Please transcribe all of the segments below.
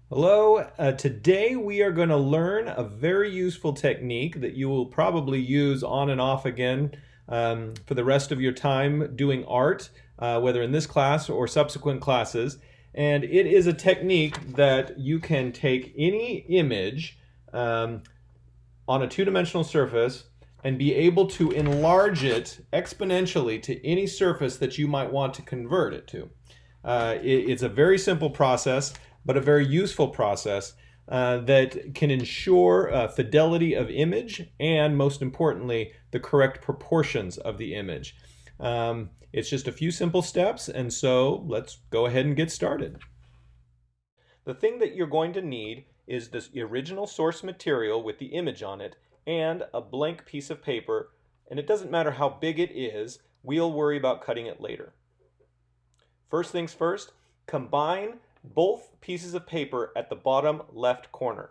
Hello, today we are going to learn a very useful technique that you will probably use on and off again for the rest of your time doing art, whether in this class or subsequent classes. And it is a technique that you can take any image on a two-dimensional surface and be able to enlarge it exponentially to any surface that you might want to convert it to. It's a very simple process, but a very useful process that can ensure fidelity of image and, most importantly, the correct proportions of the image. It's just a few simple steps, and so let's go ahead and get started. The thing that you're going to need is this original source material with the image on it and a blank piece of paper, and it doesn't matter how big it is, we'll worry about cutting it later. First things first, combine both pieces of paper at the bottom left corner.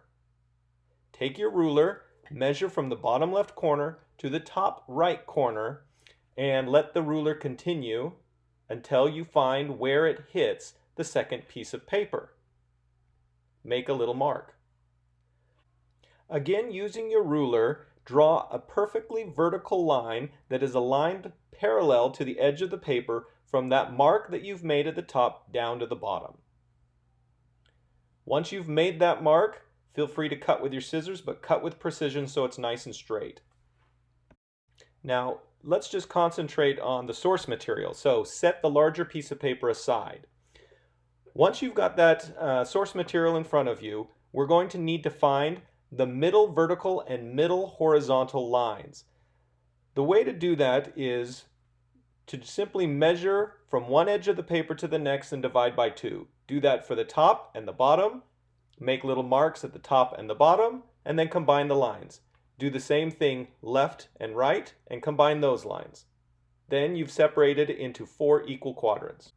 Take your ruler, measure from the bottom left corner to the top right corner, and let the ruler continue until you find where it hits the second piece of paper. Make a little mark. Again, using your ruler, draw a perfectly vertical line that is aligned parallel to the edge of the paper from that mark that you've made at the top down to the bottom. Once you've made that mark, feel free to cut with your scissors, but cut with precision so it's nice and straight. Now, let's just concentrate on the source material. So set the larger piece of paper aside. Once you've got that source material in front of you, we're going to need to find the middle vertical and middle horizontal lines. The way to do that is to simply measure from one edge of the paper to the next and divide by 2. Do that for the top and the bottom, make little marks at the top and the bottom, and then combine the lines. Do the same thing left and right and combine those lines. Then you've separated into 4 equal quadrants.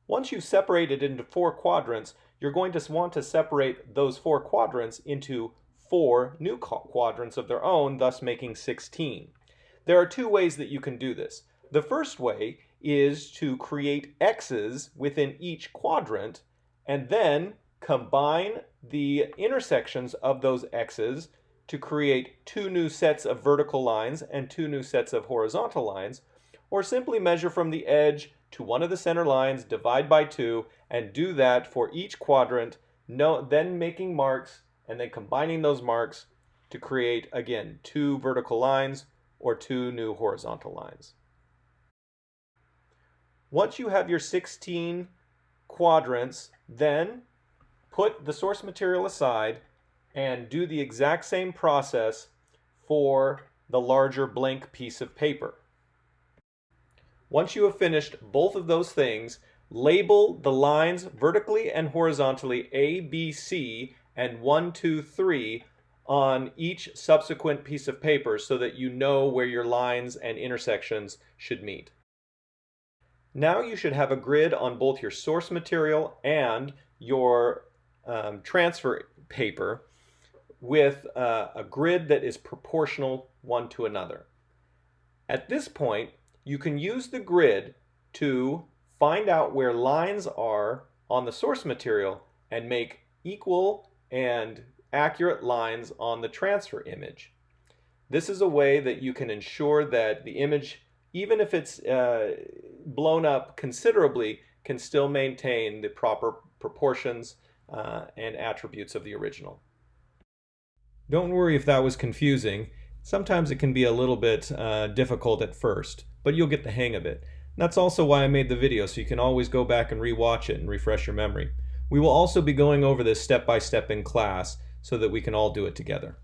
Once you've separated into 4 quadrants, you're going to want to separate those 4 quadrants into 4 new quadrants of their own, thus making 16. There are 2 ways that you can do this. The first way is to create X's within each quadrant and then combine the intersections of those X's to create 2 new sets of vertical lines and 2 new sets of horizontal lines, or simply measure from the edge to one of the center lines, divide by 2, and do that for each quadrant, then making marks and then combining those marks to create, again, 2 vertical lines or 2 new horizontal lines. Once you have your 16 quadrants, then put the source material aside and do the exact same process for the larger blank piece of paper. Once you have finished both of those things, label the lines vertically and horizontally A, B, C, and 1, 2, 3 on each subsequent piece of paper so that you know where your lines and intersections should meet. Now you should have a grid on both your source material and your transfer paper with a grid that is proportional one to another. At this point, you can use the grid to find out where lines are on the source material and make equal and accurate lines on the transfer image. This is a way that you can ensure that the image, even if it's blown up considerably, can still maintain the proper proportions and attributes of the original. Don't worry if that was confusing. Sometimes it can be a little bit difficult at first, but you'll get the hang of it. That's also why I made the video, so you can always go back and re-watch it and refresh your memory. We will also be going over this step by step in class so that we can all do it together.